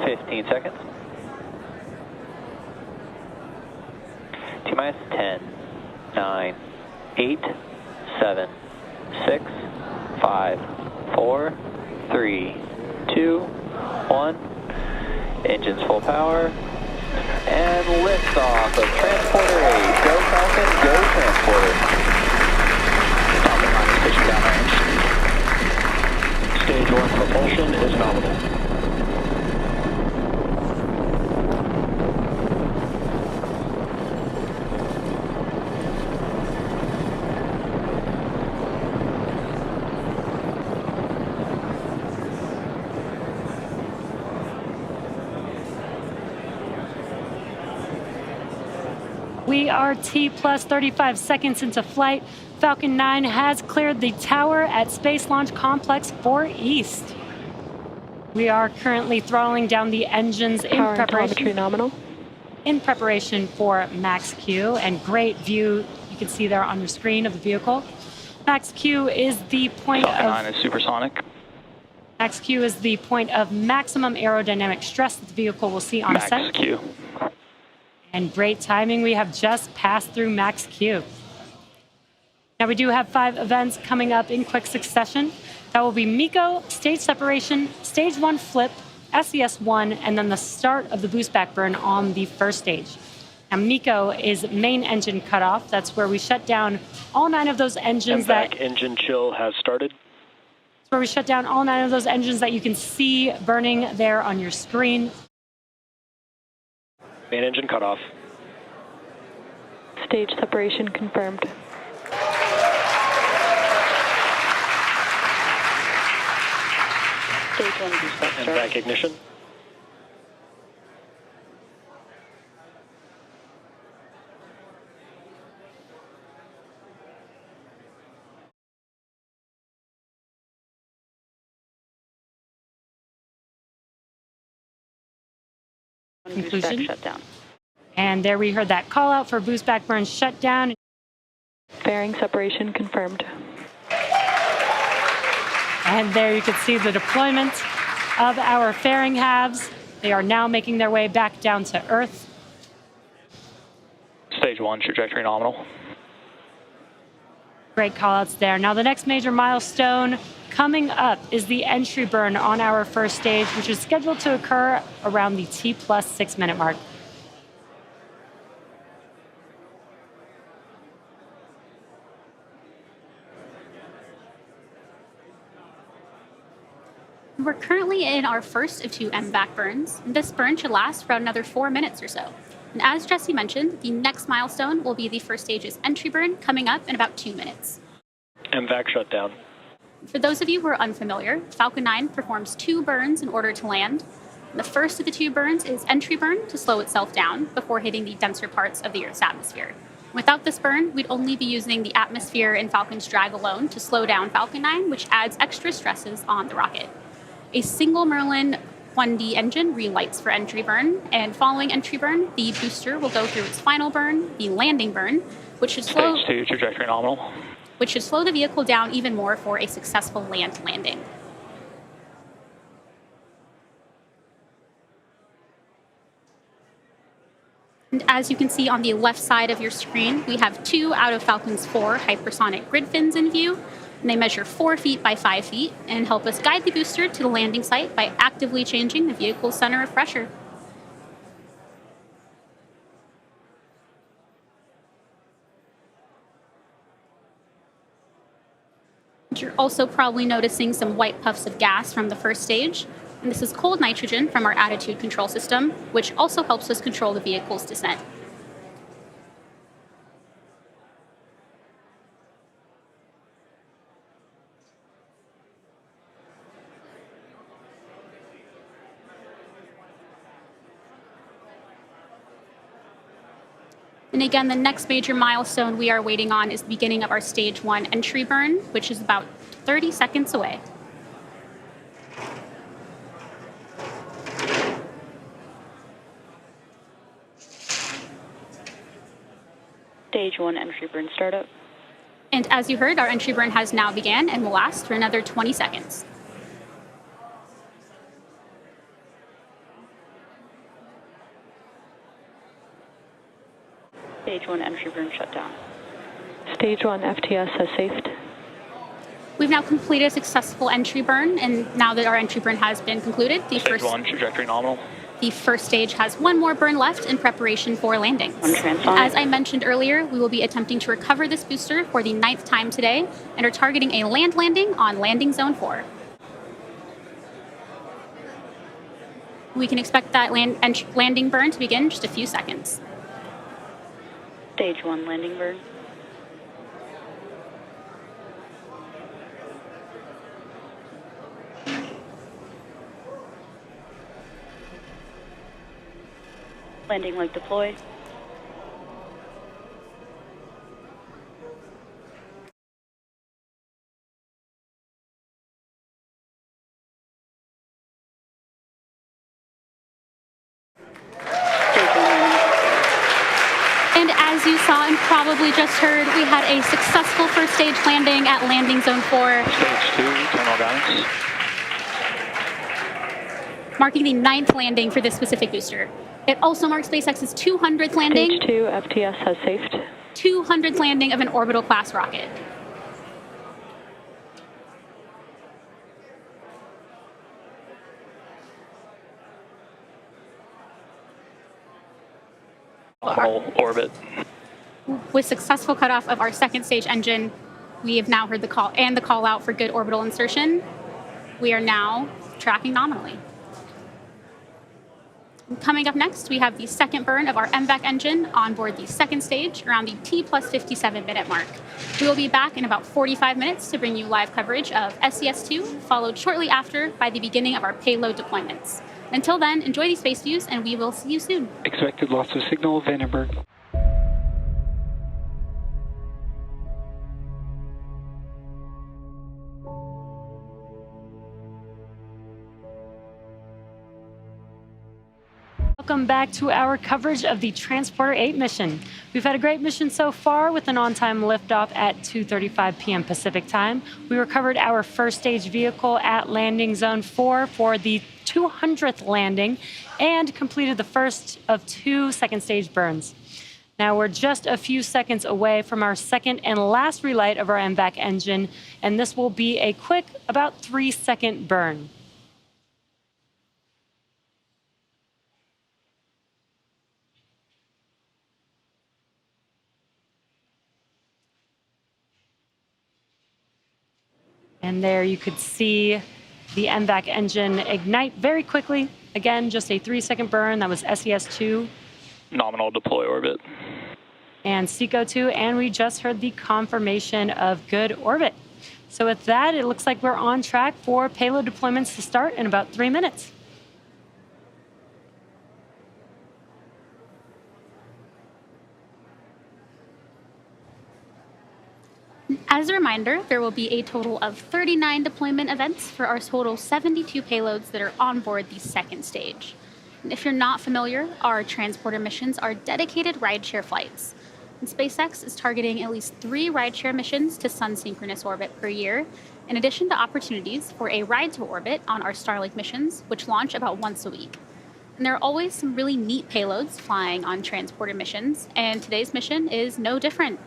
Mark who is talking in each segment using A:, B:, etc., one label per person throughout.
A: 15 seconds. T-minus 10, 9, 8, 7, 6, 5, 4, 3, 2, 1. Engines full power. And liftoff of Transporter-8. Go Falcon, go Transporter. Falcon 9 is pitching downrange. Stage 1 propulsion is nominal.
B: We are T plus 35 seconds into flight. Falcon 9 has cleared the tower at Space Launch Complex 4 East. We are currently throttling down the engines in preparation for Max Q, and great view you can see there on your screen of the vehicle. Max Q is the point
A: Falcon 9 is supersonic.
B: Max Q is the point of maximum aerodynamic stress that the vehicle will see on set.
A: Max Q.
B: And great timing, we have just passed through Max Q. Now we do have 5 events coming up in quick succession. That will be MECO, stage separation, stage 1 flip, SES-1, and then the start of the boost back burn on the first stage. Now MECO is main engine cutoff. That's where we shut down all 9 of those engines.
A: Engine chill has started.
B: That's where we shut down all 9 of those engines that you can see burning there on your screen.
A: Main engine cutoff.
C: Stage separation confirmed. Stage 1 boost back start.
A: And back ignition.
B: Conclusion.
C: Shutdown.
B: And there we heard that call out for boost back burn shutdown.
C: Fairing separation confirmed.
B: And there you can see the deployment of our fairing halves. They are now making their way back down to Earth.
A: Stage 1 trajectory nominal.
B: Great call outs there. Now the next major milestone coming up is the entry burn on our first stage, which is scheduled to occur around the T plus 6 minute mark.
D: We're currently in our first of 2 MVAC burns, and this burn should last for another 4 minutes or so. And as Jesse mentioned, the next milestone will be the first stage's entry burn coming up in about 2 minutes.
A: MVAC shutdown.
D: For those of you who are unfamiliar, Falcon 9 performs 2 burns in order to land. And the first of the 2 burns is entry burn to slow itself down before hitting the denser parts of the Earth's atmosphere. Without this burn, we'd only be using the atmosphere and Falcon's drag alone to slow down Falcon 9, which adds extra stresses on the rocket. A single Merlin 1D engine relights for entry burn, and following entry burn, the booster will go through its final burn, the landing burn, which should slow
A: Stage 2 trajectory nominal.
D: Which should slow the vehicle down even more for a successful land landing. And as you can see on the left side of your screen, we have 2 out of Falcon's 4 hypersonic grid fins in view. And they measure 4 feet by 5 feet and help us guide the booster to the landing site by actively changing the vehicle's center of pressure. You're also probably noticing some white puffs of gas from the first stage, and this is cold nitrogen from our attitude control system, which also helps us control the vehicle's descent. And again, the next major milestone we are waiting on is the beginning of our stage 1 entry burn, which is about 30 seconds away.
C: Stage 1 entry burn startup.
D: And as you heard, our entry burn has now began and will last for another 20 seconds.
C: Stage 1 entry burn shut down. Stage 1 FTS has safed.
D: We've now completed a successful entry burn, and now that our entry burn has been concluded,
A: Stage 1, trajectory nominal.
D: the first stage has one more burn left in preparation for landings.
C: Transponder.
D: As I mentioned earlier, we will be attempting to recover this booster for the 9th time today and are targeting a land landing on landing zone 4. We can expect that landing burn to begin in just a few seconds.
C: Stage 1 landing burn. Landing leg deployed.
D: And as you saw and probably just heard, we had a successful first stage landing at landing zone 4.
A: Stage 2, terminal guidance.
D: Marking the 9th landing for this specific booster. It also marks SpaceX's 200th landing.
C: Stage 2 FTS has safed.
D: 200th landing of an orbital class rocket.
A: Nominal orbit.
D: With successful cutoff of our second stage engine, we have now heard the call and the call out for good orbital insertion. We are now tracking nominally. Coming up next, we have the second burn of our MVAC engine on board the second stage around the T+57 minute mark. We will be back in about 45 minutes to bring you live coverage of SES-2, followed shortly after by the beginning of our payload deployments. Until then, enjoy these space views, and we will see you soon.
E: Expected loss of signal, Vandenberg.
B: Welcome back to our coverage of the Transporter-8 mission. We've had a great mission so far with an on-time liftoff at 2:35 p.m. Pacific time. We recovered our first stage vehicle at landing zone 4 for the 200th landing and completed the first of 2 second stage burns. Now we're just a few seconds away from our second and last relight of our MVAC engine, and this will be a quick, about 3-second burn. And there you could see the MVAC engine ignite very quickly. Again, just a 3-second burn. That was SES-2.
A: Nominal deploy orbit.
B: And SECO-2, and we just heard the confirmation of good orbit. So with that, it looks like we're on track for payload deployments to start in about 3 minutes.
D: As a reminder, there will be a total of 39 deployment events for our total 72 payloads that are on board the second stage. And if you're not familiar, our transporter missions are dedicated rideshare flights. And SpaceX is targeting at least 3 rideshare missions to sun-synchronous orbit per year, in addition to opportunities for a ride to orbit on our Starlink missions, which launch about once a week. And there are always some really neat payloads flying on transporter missions, and today's mission is no different.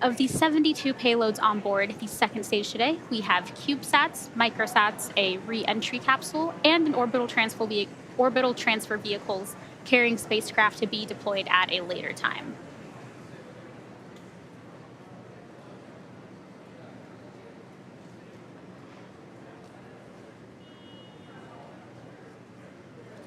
D: Of the 72 payloads on board the second stage today, we have CubeSats, MicroSats, a re-entry capsule, and an orbital transfer vehicles carrying spacecraft to be deployed at a later time.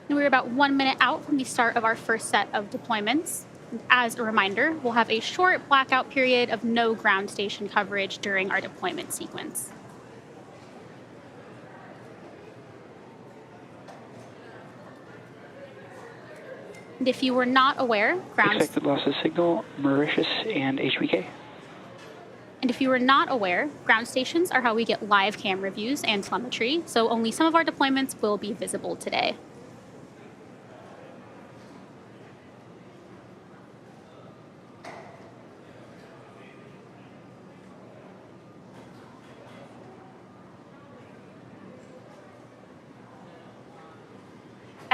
D: And we're about 1 minute out from the start of our first set of deployments. As a reminder, we'll have a short blackout period of no ground station coverage during our deployment sequence. And if you were not aware,
E: Expected loss of signal, Mauritius and HBK.
D: And if you were not aware, ground stations are how we get live camera views and telemetry, so only some of our deployments will be visible today.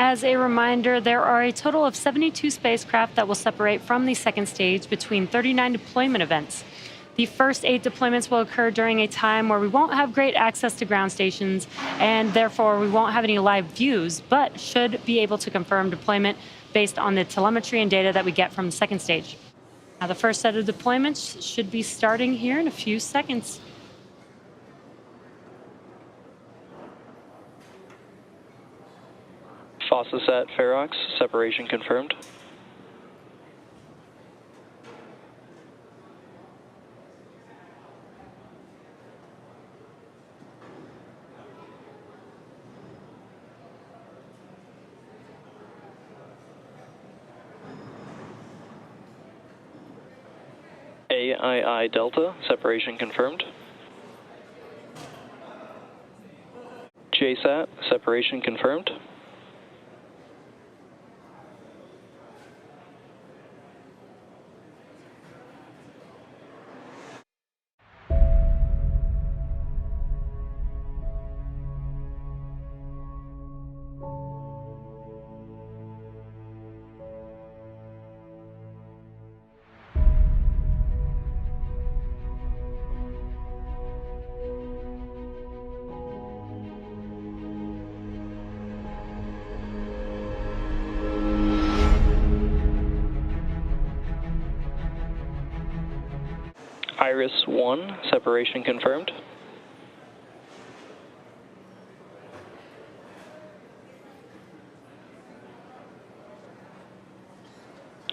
B: As a reminder, there are a total of 72 spacecraft that will separate from the second stage between 39 deployment events. The first 8 deployments will occur during a time where we won't have great access to ground stations, and therefore we won't have any live views, but should be able to confirm deployment based on the telemetry and data that we get from the second stage. Now, the first set of deployments should be starting here in a few seconds.
A: Phosphosat Ferox, separation confirmed. AII Delta, separation confirmed. JSAT, separation confirmed. Iris-1, separation confirmed.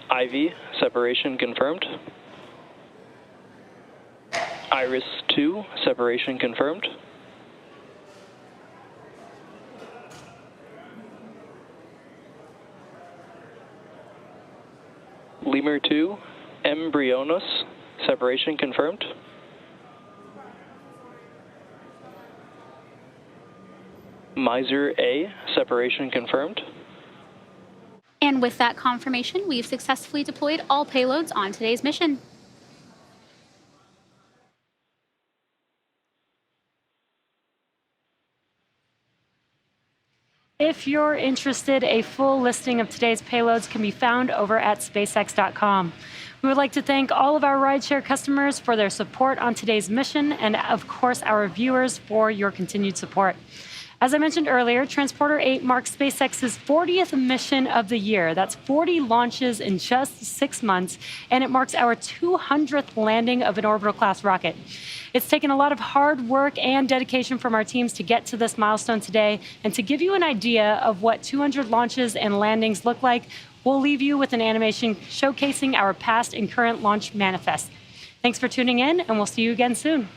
A: Ivy, separation confirmed. Iris-2, separation confirmed. Lemur-2, Embryonos, separation confirmed. Miser-A, separation confirmed.
D: And with that confirmation, we've successfully deployed all payloads on today's mission.
B: If you're interested, a full listing of today's payloads can be found over at spacex.com. We would like to thank all of our rideshare customers for their support on today's mission, and of course our viewers for your continued support. As I mentioned earlier, Transporter-8 marks SpaceX's 40th mission of the year. That's 40 launches in just 6 months, and it marks our 200th landing of an orbital-class rocket. It's taken a lot of hard work and dedication from our teams to get to this milestone today, and to give you an idea of what 200 launches and landings look like, we'll leave you with an animation showcasing our past and current launch manifest. Thanks for tuning in, and we'll see you again soon.